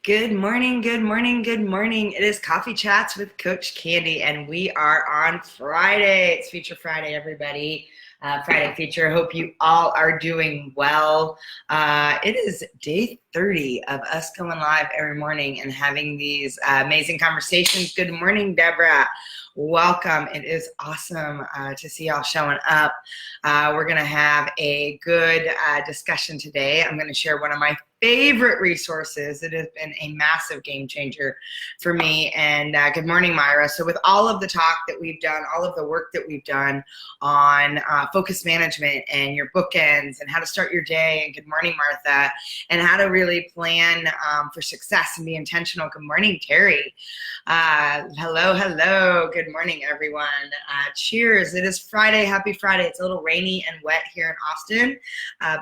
Good morning, good morning, good morning. It is Coffee Chats with Coach Candy, and we are on Friday. It's Feature Friday, everybody. Friday feature. Hope you all are doing well. It is day 30 of us going live every morning and having these amazing conversations. Good morning, Deborah. Welcome. It is awesome to see y'all showing up. We're going to have a good discussion today. I'm going to share one of my favorite resources. It has been a massive game changer for me. And good morning, Myra. So with all of the talk that we've done, all of the work that we've done on focus management and your bookends and how to start your day, and good morning, Martha, and how to really plan for success and be intentional. Good morning, Terry. Hello. Good morning, everyone. Cheers. It is Friday. Happy Friday. It's a little rainy and wet here in Austin,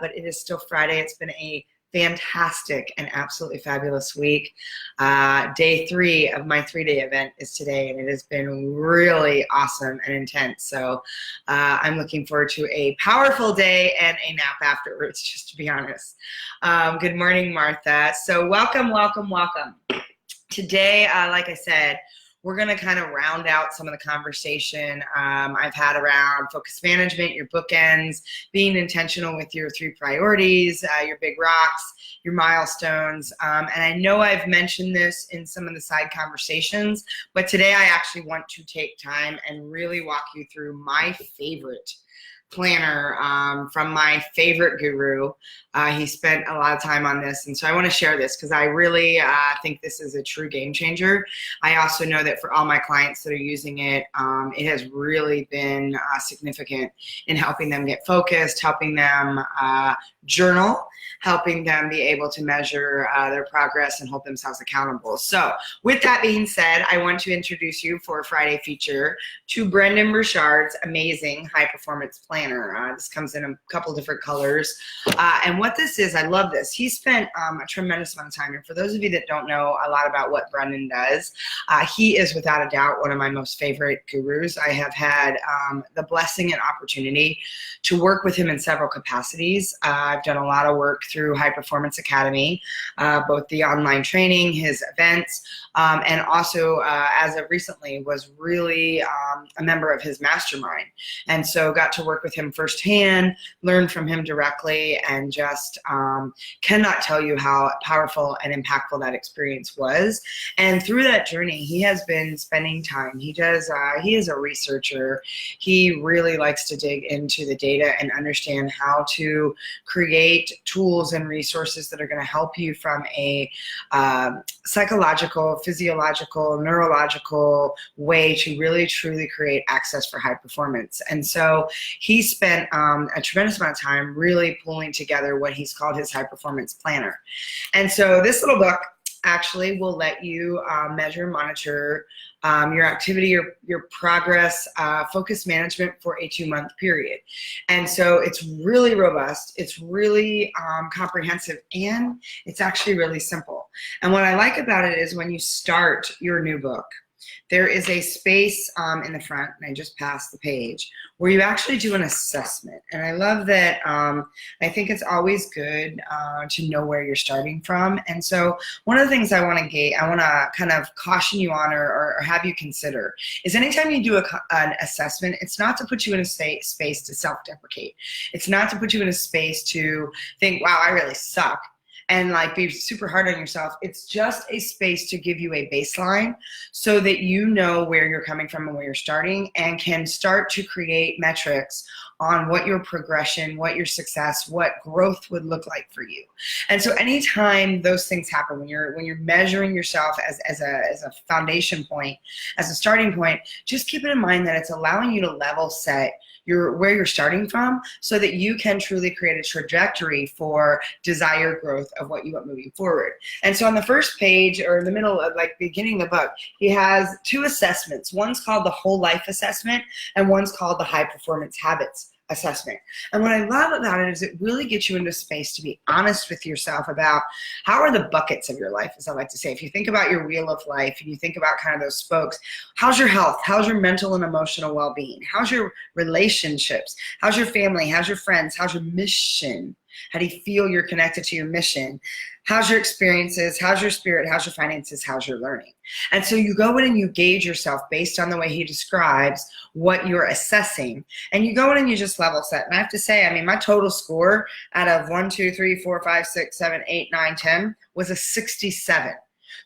but it is still Friday. It's been a fantastic and absolutely fabulous week. Day 3 of my 3-day event is today, and it has been really awesome and intense. So I'm looking forward to a powerful day and a nap afterwards, just to be honest. Good morning, Martha. So welcome. Today, like I said, we're going to kind of round out some of the conversation I've had around focus management, your bookends, being intentional with your 3 priorities, your big rocks, your milestones. And I know I've mentioned this in some of the side conversations, but today I actually want to take time and really walk you through my favorite planner from my favorite guru. He spent a lot of time on this, and so I want to share this because I really think this is a true game changer. I also know that for all my clients that are using it, it has really been significant in helping them get focused, helping them journal, helping them be able to measure their progress and hold themselves accountable. So with that being said, I want to introduce you for a Friday feature to Brendon Burchard's amazing high performance planner. This comes in a couple different colors. And what this is, I love this. He spent a tremendous amount of time. And for those of you that don't know a lot about what Brendon does, he is without a doubt one of my most favorite gurus. I have had the blessing and opportunity to work with him in several capacities. I've done a lot of work through High Performance Academy, both the online training, his events, and also as of recently was really a member of his mastermind. And so got to work with him firsthand, learn from him directly, and just cannot tell you how powerful and impactful that experience was. And through that journey, he has been spending time. He is a researcher. He really likes to dig into the data and understand how to create tools and resources that are going to help you from a psychological, physiological, neurological way to really truly create access for high performance. And so he spent a tremendous amount of time really pulling together what he's called his high performance planner. And so this little book actually will let you measure, monitor your activity, your progress, focus management for a 2-month period. And so it's really robust, it's really comprehensive, and it's actually really simple. And what I like about it is when you start your new book, there is a space in the front, and I just passed the page, where you actually do an assessment. And I love that. I think it's always good to know where you're starting from. And so one of the things I want to kind of caution you on or have you consider is anytime you do an assessment, it's not to put you in a space to self-deprecate. It's not to put you in a space to think, wow, I really suck, and like be super hard on yourself. It's just a space to give you a baseline so that you know where you're coming from and where you're starting, and can start to create metrics on what your progression, what your success, what growth would look like for you. And so anytime those things happen, when you're measuring yourself as a foundation point, as a starting point, just keep it in mind that it's allowing you to level set where you're starting from so that you can truly create a trajectory for desired growth of what you want moving forward. And so on the first page, or in the middle of like beginning the book, he has 2 assessments. One's called the whole life assessment, and one's called the high performance habits assessment. And what I love about it is it really gets you into space to be honest with yourself about how are the buckets of your life, as I like to say. If you think about your wheel of life and you think about kind of those spokes, how's your health? How's your mental and emotional well-being? How's your relationships? How's your family? How's your friends? How's your mission? How do you feel you're connected to your mission? How's your experiences? How's your spirit? How's your finances? How's your learning? And so you go in and you gauge yourself based on the way he describes what you're assessing. And you go in and you just level set. And I have to say, I mean, my total score out of 1, 2, 3, 4, 5, 6, 7, 8, 9, 10 was a 67.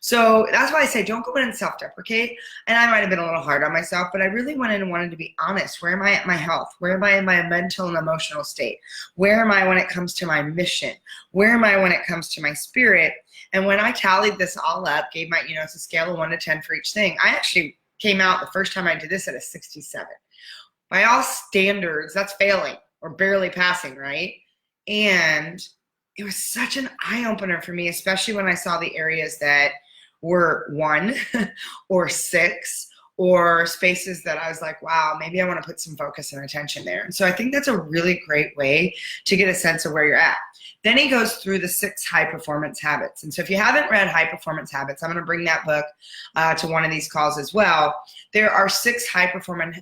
So that's why I say don't go in and self-deprecate. And I might have been a little hard on myself, but I really went in and wanted to be honest. Where am I at my health? Where am I in my mental and emotional state? Where am I when it comes to my mission? Where am I when it comes to my spirit? And when I tallied this all up, gave my, it's a scale of 1 to 10 for each thing. I actually came out the first time I did this at a 67. By all standards, that's failing or barely passing, right? And it was such an eye-opener for me, especially when I saw the areas that were 1 or 6 or spaces that I was like, wow, maybe I want to put some focus and attention there. And so I think that's a really great way to get a sense of where you're at. Then he goes through the 6 high performance habits. And so if you haven't read High Performance Habits, I'm going to bring that book to one of these calls as well. There are 6 high performance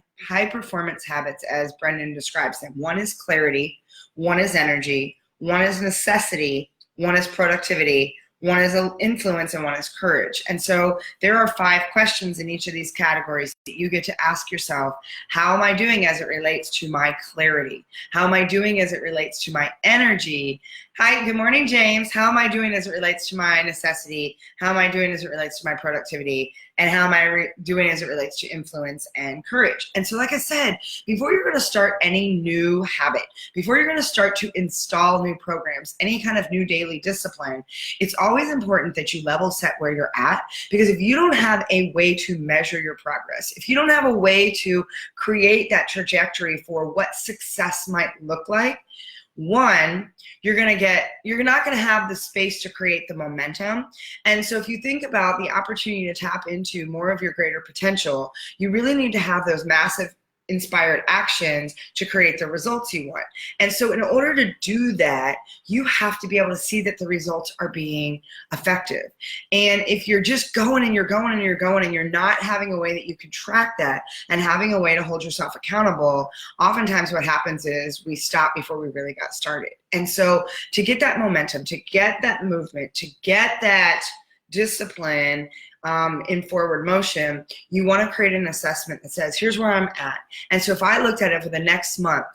habits as Brendon describes them. 1 is clarity, 1 is energy, 1 is necessity, 1 is productivity, 1 is influence, and 1 is courage. And so there are 5 questions in each of these categories that you get to ask yourself. How am I doing as it relates to my clarity? How am I doing as it relates to my energy? Hi, good morning, James. How am I doing as it relates to my necessity? How am I doing as it relates to my productivity? And how am I doing as it relates to influence and courage? And so like I said, before you're going to start any new habit, before you're going to start to install new programs, any kind of new daily discipline, it's always important that you level set where you're at, because if you don't have a way to measure your progress, if you don't have a way to create that trajectory for what success might look like, 1, you're not going to have the space to create the momentum. And so if you think about the opportunity to tap into more of your greater potential, you really need to have those massive inspired actions to create the results you want. And so in order to do that, you have to be able to see that the results are being effective. And if you're just going and you're going and you're going and you're not having a way that you can track that and having a way to hold yourself accountable, oftentimes what happens is we stop before we really got started. And so to get that momentum, to get that movement, to get that discipline in forward motion, you want to create an assessment that says, here's where I'm at. And so if I looked at it for the next month,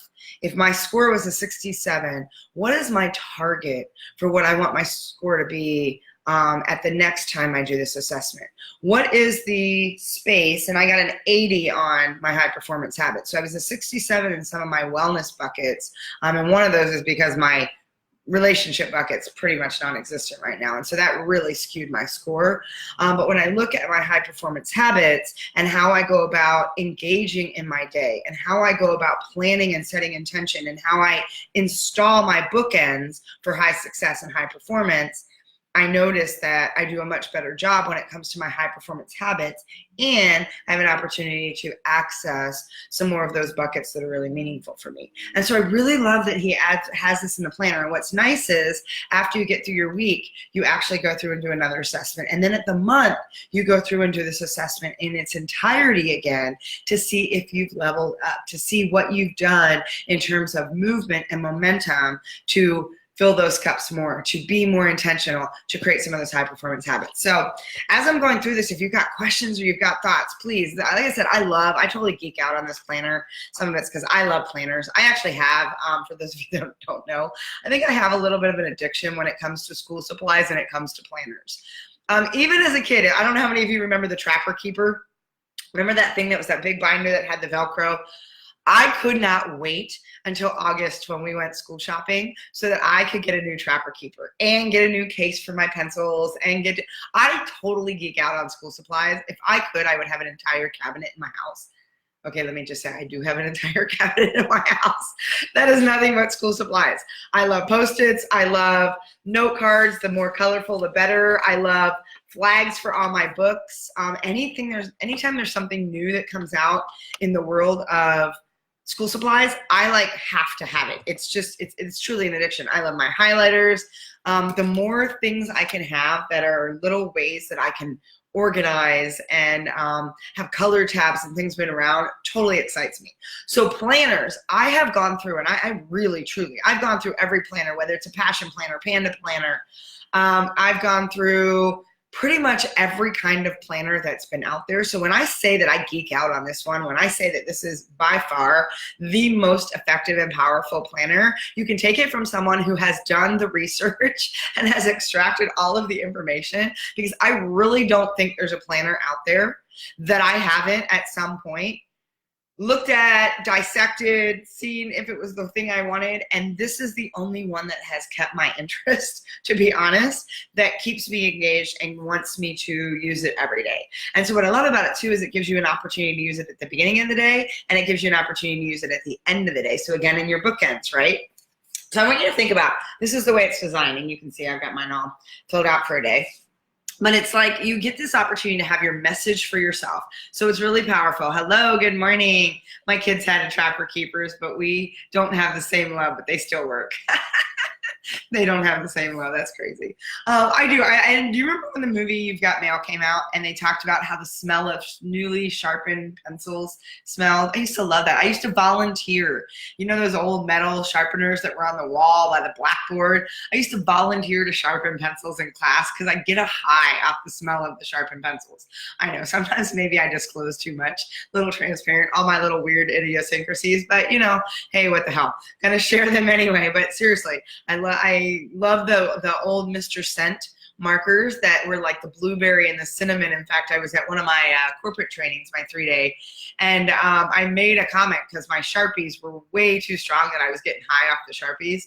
if my score was a 67, what is my target for what I want my score to be at the next time I do this assessment? What is the space? And I got an 80 on my high performance habits. So I was a 67 in some of my wellness buckets. And one of those is because my relationship bucket's pretty much non-existent right now. And so that really skewed my score. But when I look at my high performance habits and how I go about engaging in my day and how I go about planning and setting intention and how I install my bookends for high success and high performance, I notice that I do a much better job when it comes to my high performance habits, and I have an opportunity to access some more of those buckets that are really meaningful for me. And so I really love that he has this in the planner. And what's nice is after you get through your week, you actually go through and do another assessment. And then at the month, you go through and do this assessment in its entirety again to see if you've leveled up, to see what you've done in terms of movement and momentum to fill those cups more, to be more intentional, to create some of those high performance habits. So as I'm going through this, if you've got questions or you've got thoughts, please, like I said, I totally geek out on this planner. Some of it's because I love planners. I actually have, for those of you that don't know, I think I have a little bit of an addiction when it comes to school supplies and it comes to planners. Even as a kid, I don't know how many of you remember the Trapper Keeper. Remember that thing that was that big binder that had the Velcro? I could not wait until August when we went school shopping so that I could get a new Trapper Keeper and get a new case for my pencils and I totally geek out on school supplies. If I could, I would have an entire cabinet in my house. Okay, let me just say I do have an entire cabinet in my house. That is nothing but school supplies. I love Post-its. I love note cards. The more colorful, the better. I love flags for all my books. Anytime there's something new that comes out in the world of school supplies, I like have to have it. It's just, it's truly an addiction. I love my highlighters. The more things I can have that are little ways that I can organize and have color tabs and things been around, totally excites me. So planners, I have gone through, and I really, truly, I've gone through every planner, whether it's a passion planner, panda planner. I've gone through pretty much every kind of planner that's been out there. So when I say that I geek out on this one, when I say that this is by far the most effective and powerful planner, you can take it from someone who has done the research and has extracted all of the information, because I really don't think there's a planner out there that I haven't at some point looked at, dissected, seen if it was the thing I wanted, and this is the only one that has kept my interest, to be honest, that keeps me engaged and wants me to use it every day. And so what I love about it too is it gives you an opportunity to use it at the beginning of the day, and it gives you an opportunity to use it at the end of the day. So again, in your bookends, right? So I want you to think about, this is the way it's designed, and you can see I've got mine all filled out for a day. But it's like you get this opportunity to have your message for yourself. So it's really powerful. Hello, good morning. My kids had a Trapper Keepers, but we don't have the same love, but they still work. They don't have the same love. That's crazy. I do. And do you remember when the movie You've Got Mail came out and they talked about how the smell of newly sharpened pencils smelled? I used to love that. I used to volunteer. You know those old metal sharpeners that were on the wall by the blackboard? I used to volunteer to sharpen pencils in class because I get a high off the smell of the sharpened pencils. I know sometimes maybe I disclose too much, a little transparent, all my little weird idiosyncrasies, but you know, hey, what the hell? Gonna share them anyway. But seriously, I love the old Mr. Scent markers that were like the blueberry and the cinnamon. In fact, I was at one of my corporate trainings, my 3-day, and I made a comment because my Sharpies were way too strong and I was getting high off the Sharpies.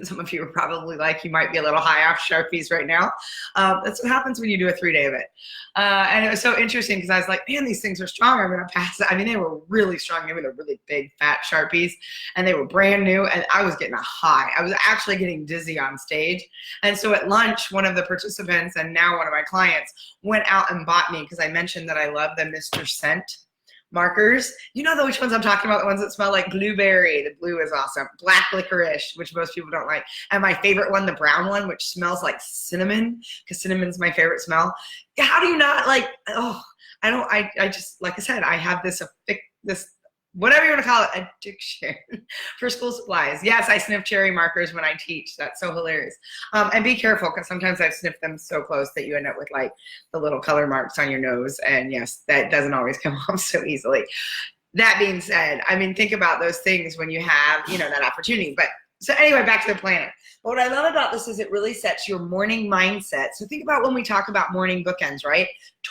Some of you are probably like, you might be a little high off Sharpies right now. That's what happens when you do a 3-day of it. And it was so interesting because I was like, man, these things are strong. I'm going to pass it. I mean, they were really strong. They were the really big, fat Sharpies, and they were brand new, and I was getting a high. I was actually getting dizzy on stage. And so at lunch, one of the participants and now one of my clients went out and bought me, because I mentioned that I love the Mr. Scent markers. You know which ones I'm talking about, the ones that smell like blueberry. The blue is awesome. Black licorice, which most people don't like. And my favorite one, the brown one, which smells like cinnamon, because cinnamon's my favorite smell. How do you not like, oh, I just, like I said, I have this whatever you want to call it, addiction for school supplies. Yes, I sniff cherry markers when I teach. That's so hilarious. And be careful, because sometimes I've sniffed them so close that you end up with like the little color marks on your nose. And yes, that doesn't always come off so easily. That being said, I mean, think about those things when you have, you know, that opportunity. But so anyway, back to the planner. But what I love about this is it really sets your morning mindset. So think about when we talk about morning bookends, right?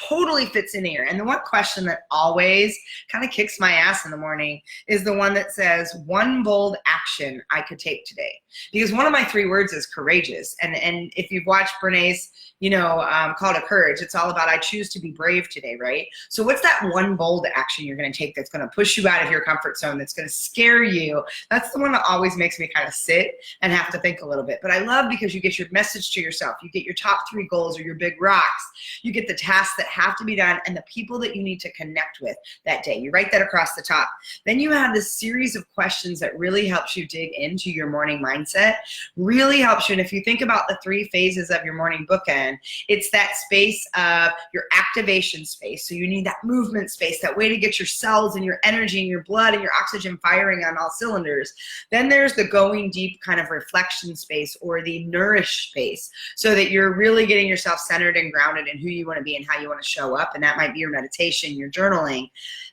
Totally fits in here. And the one question that always kind of kicks my ass in the morning is the one that says, one bold action I could take today. Because one of my 3 words is courageous. And if you've watched Brené's, you know, Call to Courage, it's all about I choose to be brave today, right? So what's that one bold action you're going to take that's going to push you out of your comfort zone, that's going to scare you? That's the one that always makes me kind of sit and have to think a little bit. But I love, because you get your message to yourself. You get your top 3 goals or your big rocks. You get the tasks that have to be done and the people that you need to connect with that day. You write that across the top. Then you have this series of questions that really helps you dig into your morning mindset, really helps you. And if you think about the 3 phases of your morning bookend, it's that space of your activation space. So you need that movement space, that way to get your cells and your energy and your blood and your oxygen firing on all cylinders. Then there's the going deep kind of reflection space, or the nourish space, so that you're really getting yourself centered and grounded in who you want to be and how you want to show up. And that might be your meditation, your journaling.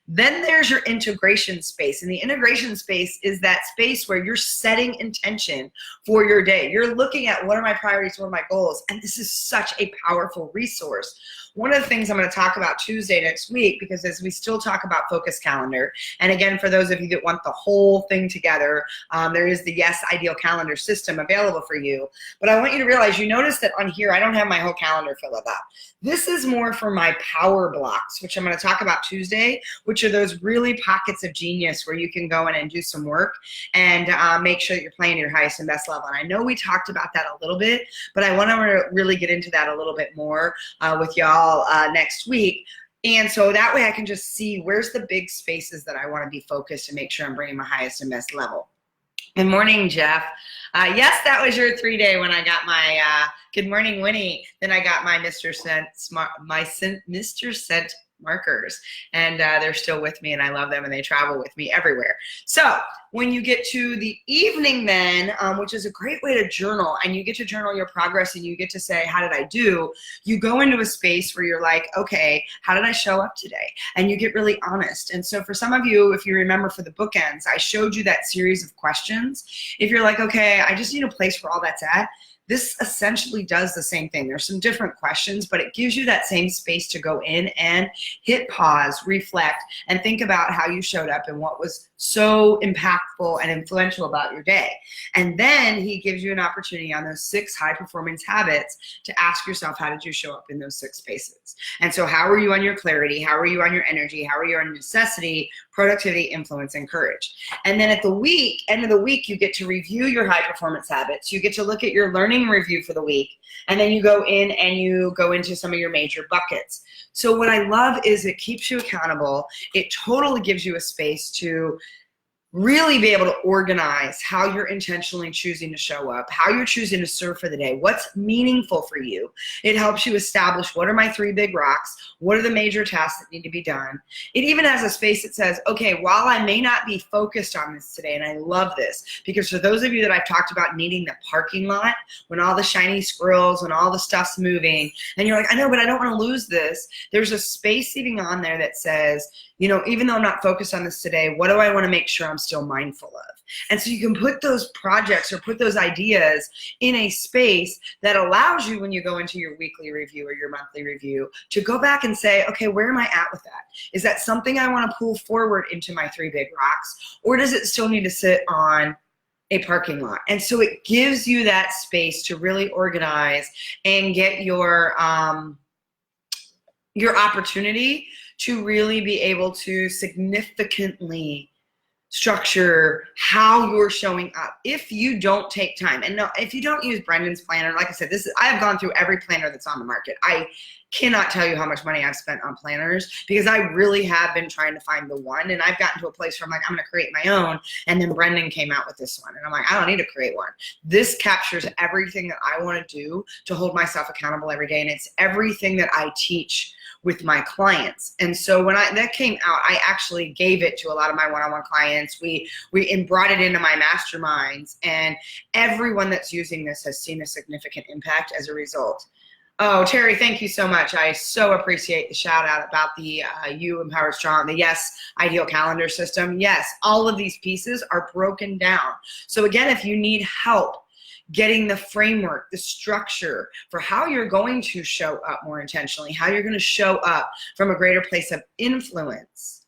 Then there's your integration space. And the integration space is that space where you're setting intention for your day. You're looking at, what are my priorities, what are my goals? And this is such a powerful resource. One of the things I'm going to talk about Tuesday next week, because as we still talk about Focus Calendar, and again, for those of you that want the whole thing together, there is the Yes Ideal Calendar system available for you. But I want you to realize, you notice that on here, I don't have my whole calendar filled up. This is more for my power blocks, which I'm going to talk about Tuesday, which are those really pockets of genius where you can go in and do some work and make sure that you're playing your highest and best level. And I know we talked about that a little bit, but I want to really get into that a little bit more with y'all next week. And so that way I can just see where's the big spaces that I want to be focused and make sure I'm bringing my highest and best level. Good morning, Jeff. Yes, that was your 3-day when I got my, good morning, Winnie. Then I got my Mr. Scent markers, and they're still with me, and I love them, and they travel with me everywhere. So when you get to the evening then, which is a great way to journal, and you get to journal your progress, and you get to say, how did I do? You go into a space where you're like, okay, how did I show up today? And you get really honest. And so for some of you, if you remember for the bookends, I showed you that series of questions. If you're like, okay, I just need a place where all that's at, this essentially does the same thing. There's some different questions, but it gives you that same space to go in and hit pause, reflect, and think about how you showed up and what was so impactful and influential about your day. And then he gives you an opportunity on those 6 high performance habits to ask yourself, how did you show up in those 6 spaces? And so how are you on your clarity? How are you on your energy? How are you on necessity, productivity, influence, and courage? And then at the end of the week, you get to review your high performance habits. You get to look at your learning review for the week. And then you go in and you go into some of your major buckets. So what I love is it keeps you accountable. It totally gives you a space to really be able to organize how you're intentionally choosing to show up, how you're choosing to serve for the day, what's meaningful for you. It helps you establish what are my 3 big rocks, what are the major tasks that need to be done. It even has a space that says, okay, while I may not be focused on this today, and I love this, because for those of you that I've talked about needing the parking lot, when all the shiny squirrels and all the stuff's moving, and you're like, I know, but I don't want to lose this, there's a space even on there that says, you know, even though I'm not focused on this today, what do I want to make sure I'm still mindful of? And so you can put those projects or put those ideas in a space that allows you, when you go into your weekly review or your monthly review, to go back and say, okay, where am I at with that? Is that something I want to pull forward into my 3 big rocks? Or does it still need to sit on a parking lot? And so it gives you that space to really organize and get your opportunity to really be able to significantly structure how you're showing up if you don't take time. And no, if you don't use Brendon's planner, like I said, I have gone through every planner that's on the market. I cannot tell you how much money I've spent on planners because I really have been trying to find the one, and I've gotten to a place where I'm like, I'm gonna create my own, and then Brendon came out with this one, and I'm like, I don't need to create one. This captures everything that I wanna do to hold myself accountable every day, and it's everything that I teach with my clients. And so when that came out, I actually gave it to a lot of my one-on-one clients. We brought it into my masterminds, and everyone that's using this has seen a significant impact as a result. Oh, Terry, thank you so much. I so appreciate the shout out about the You Empowered Strong, the Yes Ideal Calendar System. Yes, all of these pieces are broken down. So again, if you need help getting the framework, the structure for how you're going to show up more intentionally, how you're going to show up from a greater place of influence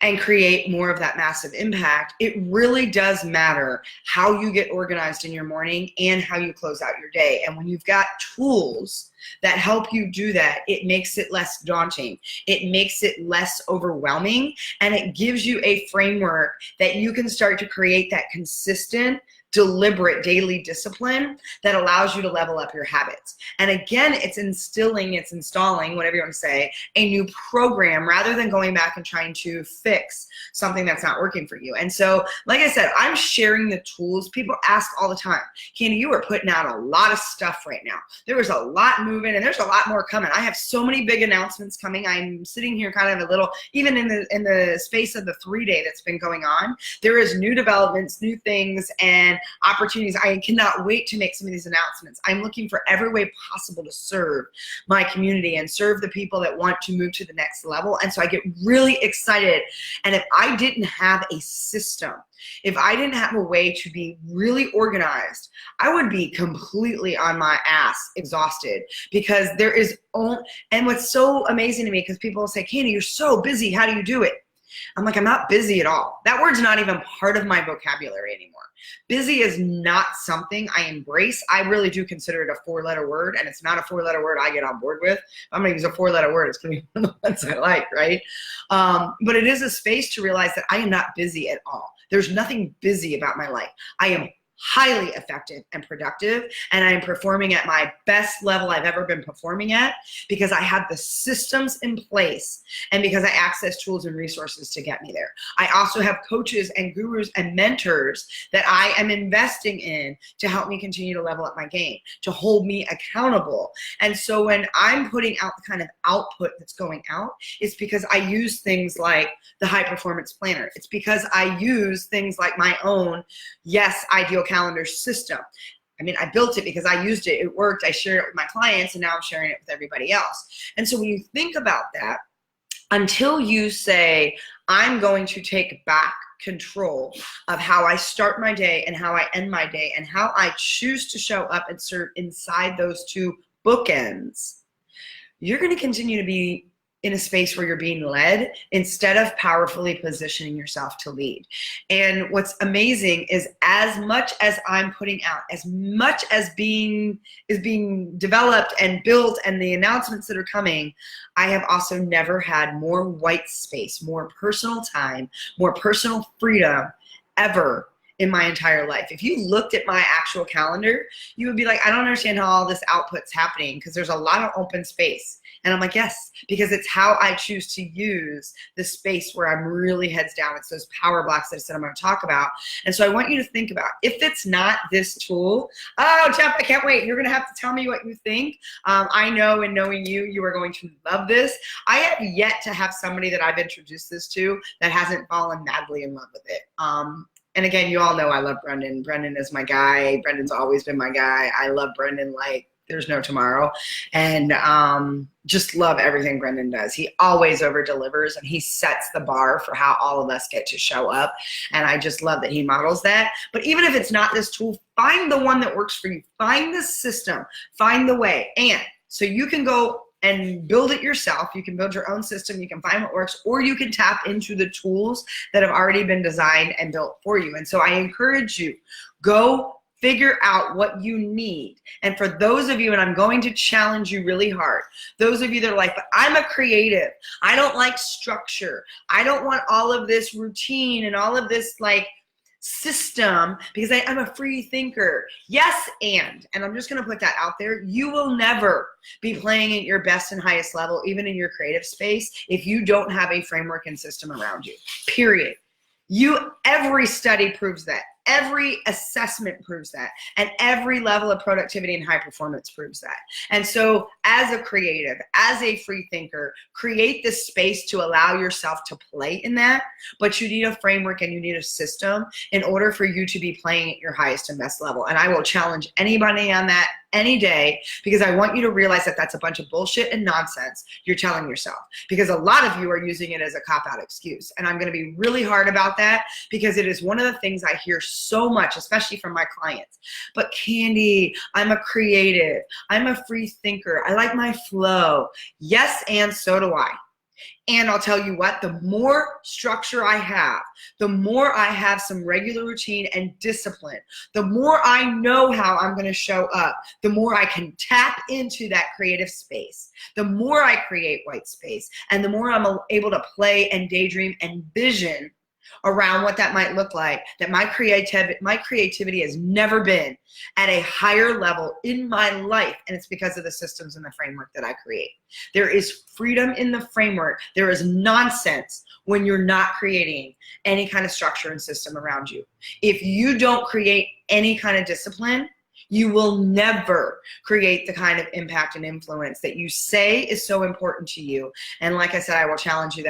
and create more of that massive impact, it really does matter how you get organized in your morning and how you close out your day. And when you've got tools that help you do that, it makes it less daunting. It makes it less overwhelming, and it gives you a framework that you can start to create that consistent, deliberate daily discipline that allows you to level up your habits. And again, it's installing, whatever you want to say, a new program rather than going back and trying to fix something that's not working for you. And so, like I said, I'm sharing the tools. People ask all the time, Candy, you are putting out a lot of stuff right now. There is a lot moving, and there's a lot more coming. I have so many big announcements coming. I'm sitting here kind of a little, even in the space of the 3-day that's been going on, there is new developments, new things, and opportunities. I cannot wait to make some of these announcements. I'm looking for every way possible to serve my community and serve the people that want to move to the next level. And so I get really excited. And if I didn't have a system, if I didn't have a way to be really organized, I would be completely on my ass, exhausted, because there is and what's so amazing to me, because people will say, Candy, you're so busy. How do you do it? I'm like, I'm not busy at all. That word's not even part of my vocabulary anymore. Busy is not something I embrace. I really do consider it a 4-letter word, and it's not a 4-letter word I get on board with. If I'm going to use a 4-letter word, it's going to be one of the ones I like, right? But it is a space to realize that I am not busy at all. There's nothing busy about my life. I am highly effective and productive, and I'm performing at my best level I've ever been performing at because I have the systems in place and because I access tools and resources to get me there. I also have coaches and gurus and mentors that I am investing in to help me continue to level up my game, to hold me accountable. And so when I'm putting out the kind of output that's going out, it's because I use things like the High Performance Planner. It's because I use things like my own Ideal Calendar system. I mean, I built it because I used it. It worked. I shared it with my clients, and now I'm sharing it with everybody else. And so when you think about that, until you say, I'm going to take back control of how I start my day and how I end my day and how I choose to show up and serve inside those two bookends, you're going to continue to be in a space where you're being led instead of powerfully positioning yourself to lead. And what's amazing is as much as I'm putting out, as much as is being developed and built and the announcements that are coming, I have also never had more white space, more personal time, more personal freedom ever in my entire life. If you looked at my actual calendar, you would be like, I don't understand how all this output's happening because there's a lot of open space. And I'm like, yes, because it's how I choose to use the space where I'm really heads down. It's those power blocks that I said I'm going to talk about. And so I want you to think about, if it's not this tool, oh, Jeff, I can't wait. You're going to have to tell me what you think. I know, in knowing you, you are going to love this. I have yet to have somebody that I've introduced this to that hasn't fallen madly in love with it. And again, you all know I love Brendan. Brendan is my guy. Brendan's always been my guy. I love Brendan like there's no tomorrow. And just love everything Brendan does. He always over delivers, and he sets the bar for how all of us get to show up. And I just love that he models that. But even if it's not this tool, find the one that works for you. Find the system. Find the way. And so you can go and build it yourself. You can build your own system. You can find what works, or you can tap into the tools that have already been designed and built for you. And so I encourage you, go figure out what you need. And for those of you, and I'm going to challenge you really hard, those of you that are like, but I'm a creative, I don't like structure, I don't want all of this routine and all of this like system because I'm a free thinker. Yes, and I'm just going to put that out there. You will never be playing at your best and highest level, even in your creative space, if you don't have a framework and system around you, period. Every study proves that. Every assessment proves that. And every level of productivity and high performance proves that. And so as a creative, as a free thinker, create this space to allow yourself to play in that. But you need a framework and you need a system in order for you to be playing at your highest and best level. And I will challenge anybody on that any day, because I want you to realize that that's a bunch of bullshit and nonsense you're telling yourself, because a lot of you are using it as a cop-out excuse. And I'm going to be really hard about that, because it is one of the things I hear so much, especially from my clients. But Candy, I'm a creative, I'm a free thinker, I like my flow. Yes, and so do I. And I'll tell you what, the more structure I have, the more I have some regular routine and discipline, the more I know how I'm going to show up, the more I can tap into that creative space, the more I create white space, and the more I'm able to play and daydream and vision around what that might look like, that my creativity has never been at a higher level in my life. And it's because of the systems and the framework that I create. There is freedom in the framework. There is nonsense when you're not creating any kind of structure and system around you. If you don't create any kind of discipline, you will never create the kind of impact and influence that you say is so important to you. And like I said, I will challenge you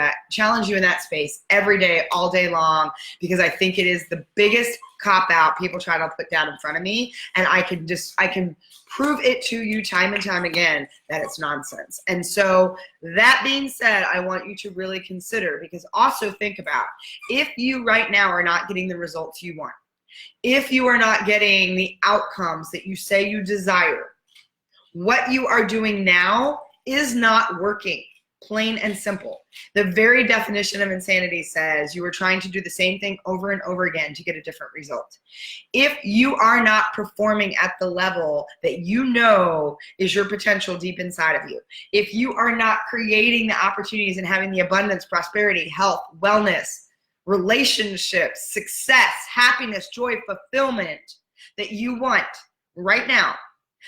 in that space every day, all day long, because I think it is the biggest cop-out people try to put down in front of me. And I can prove it to you time and time again that it's nonsense. And so that being said, I want you to really consider, because also think about, if you right now are not getting the results you want, if you are not getting the outcomes that you say you desire, what you are doing now is not working, plain and simple. The very definition of insanity says you are trying to do the same thing over and over again to get a different result. If you are not performing at the level that you know is your potential deep inside of you, if you are not creating the opportunities and having the abundance, prosperity, health, wellness, relationships, success, happiness, joy, fulfillment that you want right now,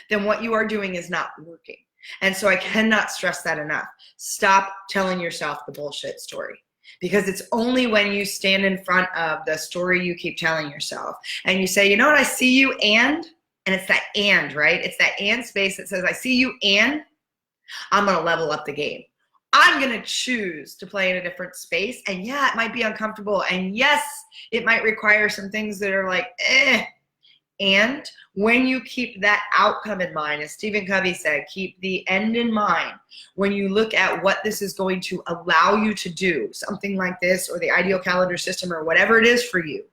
then what you are doing is not working. And so I cannot stress that enough. Stop telling yourself the bullshit story, because it's only when you stand in front of the story you keep telling yourself and you say, you know what, I see you, and it's that and, right? It's that and space that says, I see you, and I'm going to level up the game. I'm going to choose to play in a different space. And yeah, it might be uncomfortable. And yes, it might require some things that are like, And when you keep that outcome in mind, as Stephen Covey said, keep the end in mind. When you look at what this is going to allow you to do, something like this, or the ideal calendar system, or whatever it is for you,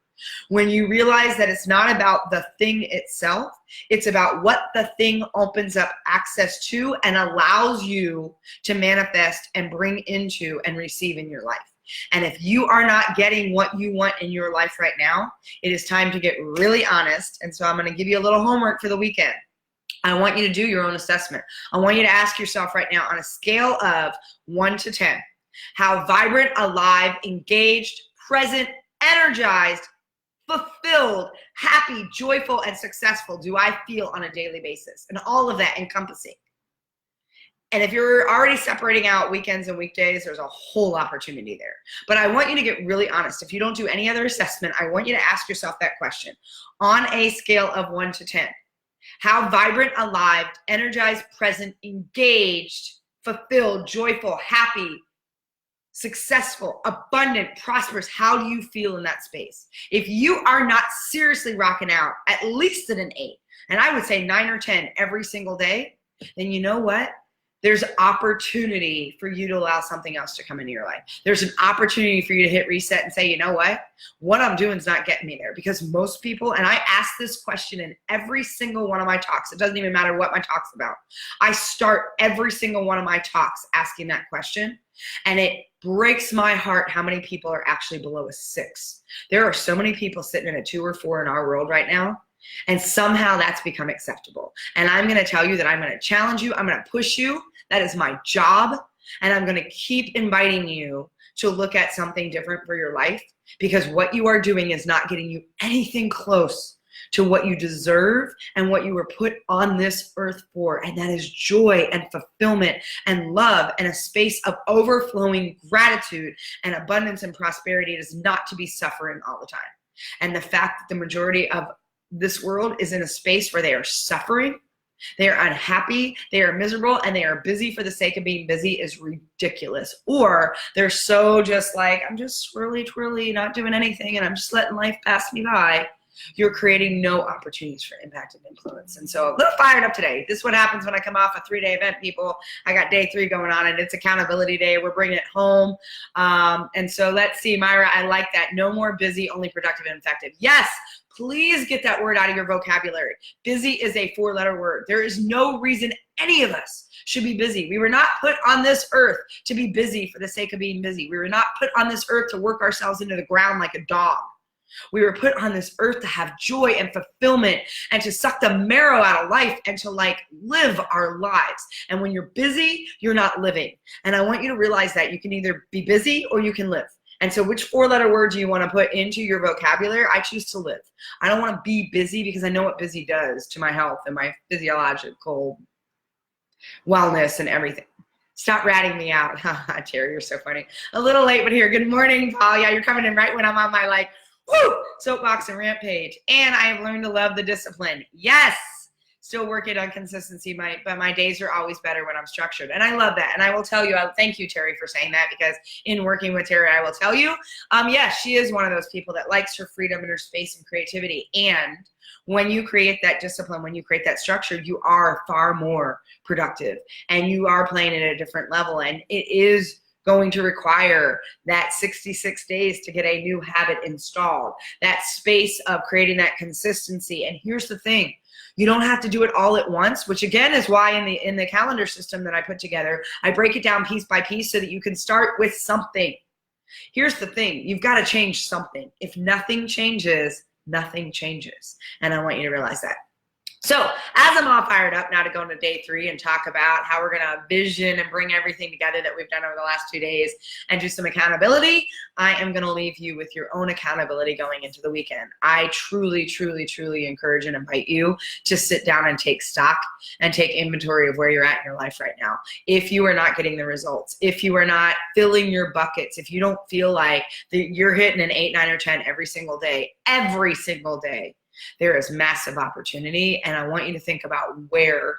when you realize that it's not about the thing itself, it's about what the thing opens up access to and allows you to manifest and bring into and receive in your life. And if you are not getting what you want in your life right now, it is time to get really honest. And so I'm going to give you a little homework for the weekend. I want you to do your own assessment. I want you to ask yourself right now, on a scale of 1 to 10, how vibrant, alive, engaged, present, energized, fulfilled, happy, joyful, and successful do I feel on a daily basis? And all of that encompassing. And if you're already separating out weekends and weekdays, there's a whole opportunity there. But I want you to get really honest. If you don't do any other assessment, I want you to ask yourself that question. On a scale of 1 to 10, how vibrant, alive, energized, present, engaged, fulfilled, joyful, happy, successful, abundant, prosperous, how do you feel in that space? If you are not seriously rocking out at least at an 8, and I would say 9 or 10 every single day, then you know what? There's opportunity for you to allow something else to come into your life. There's an opportunity for you to hit reset and say, you know what I'm doing is not getting me there. Because most people, and I ask this question in every single one of my talks, it doesn't even matter what my talk's about. I start every single one of my talks asking that question, and it breaks my heart how many people are actually below a 6. There are so many people sitting in a 2 or 4 in our world right now. And somehow that's become acceptable. And I'm going to tell you that I'm going to challenge you. I'm going to push you. That is my job. And I'm going to keep inviting you to look at something different for your life, because what you are doing is not getting you anything close to what you deserve and what you were put on this earth for. And that is joy and fulfillment and love and a space of overflowing gratitude and abundance and prosperity. It is not to be suffering all the time. And the fact that the majority of this world is in a space where they are suffering, they are unhappy, they are miserable, and they are busy for the sake of being busy is ridiculous. Or they're so just like, I'm just swirly twirly, not doing anything, and I'm just letting life pass me by. You're creating no opportunities for impact and influence. And so a little fired up today. This is what happens when I come off a 3-day event, people. I got day 3 going on, and it's accountability day. We're bringing it home. And so let's see, Myra, I like that. No more busy, only productive and effective. Yes, please get that word out of your vocabulary. Busy is a 4-letter word. There is no reason any of us should be busy. We were not put on this earth to be busy for the sake of being busy. We were not put on this earth to work ourselves into the ground like a dog. We were put on this earth to have joy and fulfillment and to suck the marrow out of life and to live our lives. And when you're busy, you're not living. And I want you to realize that you can either be busy or you can live. And so which 4-letter word do you want to put into your vocabulary? I choose to live. I don't want to be busy because I know what busy does to my health and my physiological wellness and everything. Stop ratting me out. Terry, you're so funny. A little late, but here. Good morning, Paul. Yeah, you're coming in right when I'm on my soapbox and rampage. And I have learned to love the discipline. Yes. Still working on consistency, but my days are always better when I'm structured. And I love that. And I will tell you, thank you, Terry, for saying that, because in working with Terry, I will tell you, yes, she is one of those people that likes her freedom and her space and creativity. And when you create that discipline, when you create that structure, you are far more productive and you are playing at a different level. And it is going to require that 66 days to get a new habit installed, that space of creating that consistency. And here's the thing. You don't have to do it all at once, which again is why in the calendar system that I put together, I break it down piece by piece so that you can start with something. Here's the thing. You've got to change something. If nothing changes, nothing changes. And I want you to realize that. So as I'm all fired up now to go into day 3 and talk about how we're going to vision and bring everything together that we've done over the last 2 days and do some accountability, I am going to leave you with your own accountability going into the weekend. I truly, truly, truly encourage and invite you to sit down and take stock and take inventory of where you're at in your life right now. If you are not getting the results, if you are not filling your buckets, if you don't feel like you're hitting an 8, 9, or 10 every single day, there is massive opportunity, and I want you to think about where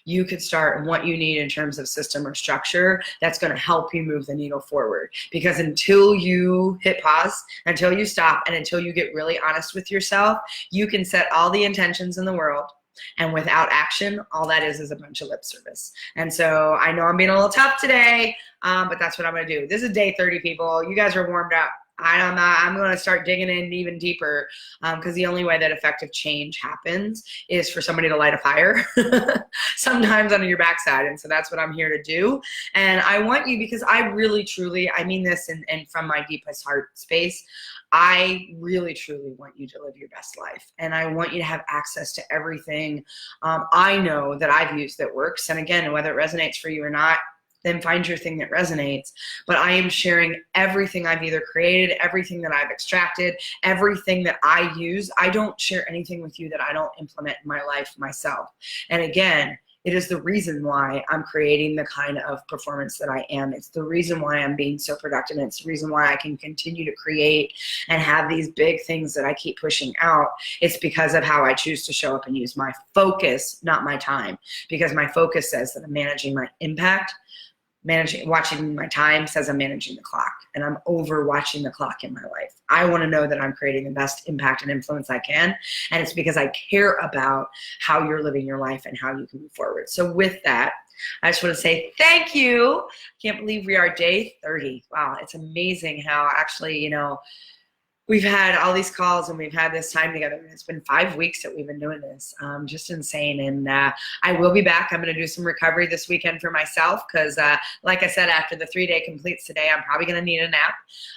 you could start and what you need in terms of system or structure that's going to help you move the needle forward. Because until you hit pause, until you stop, and until you get really honest with yourself, you can set all the intentions in the world, and without action, all that is a bunch of lip service. And so I know I'm being a little tough today, but that's what I'm going to do. This is day 30, people. You guys are warmed up. I'm going to start digging in even deeper, because the only way that effective change happens is for somebody to light a fire sometimes under your backside. And so that's what I'm here to do. And I want you, because I really, truly, I mean this and from my deepest heart space, I really, truly want you to live your best life. And I want you to have access to everything I know that I've used that works. And again, whether it resonates for you or not, then find your thing that resonates. But I am sharing everything I've either created, everything that I've extracted, everything that I use. I don't share anything with you that I don't implement in my life myself. And again, it is the reason why I'm creating the kind of performance that I am. It's the reason why I'm being so productive. And it's the reason why I can continue to create and have these big things that I keep pushing out. It's because of how I choose to show up and use my focus, not my time. Because my focus says that I'm managing my impact. Watching my time says I'm managing the clock, and I'm over watching the clock in my life. I want to know that I'm creating the best impact and influence I can, and it's because I care about how you're living your life and how you can move forward. So with that, I just want to say thank you. Can't believe we are day 30. Wow, it's amazing how actually, we've had all these calls and we've had this time together. And it's been 5 weeks that we've been doing this. Just insane. And I will be back. I'm going to do some recovery this weekend for myself because, like I said, after the 3-day completes today, I'm probably going to need a nap.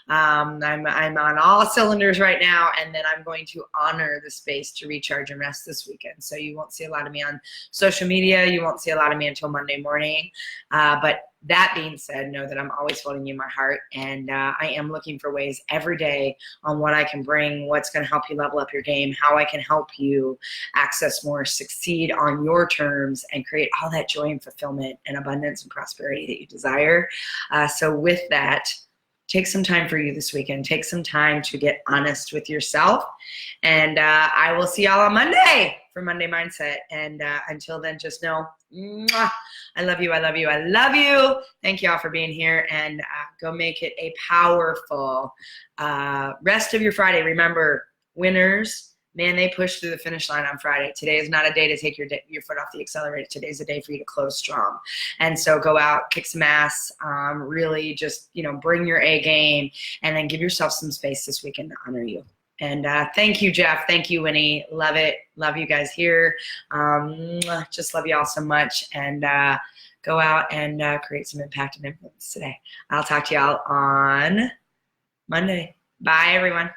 I'm on all cylinders right now, and then I'm going to honor the space to recharge and rest this weekend. So you won't see a lot of me on social media. You won't see a lot of me until Monday morning. But that being said, know that I'm always holding you in my heart, and I am looking for ways every day on what I can bring, what's going to help you level up your game, how I can help you access more, succeed on your terms, and create all that joy and fulfillment and abundance and prosperity that you desire. So with that, take some time for you this weekend. Take some time to get honest with yourself, and I will see y'all on Monday for Monday Mindset. And until then, just know, mwah, I love you, I love you, I love you. Thank you all for being here, and go make it a powerful rest of your Friday. Remember, winners, man, they push through the finish line on Friday. Today is not a day to take your foot off the accelerator. Today's a day for you to close strong. And so go out, kick some ass, really just, bring your A game, and then give yourself some space this weekend to honor you. And thank you, Jeff. Thank you, Winnie. Love it. Love you guys here. Just love you all so much. And go out and create some impact and influence today. I'll talk to y'all on Monday. Bye, everyone.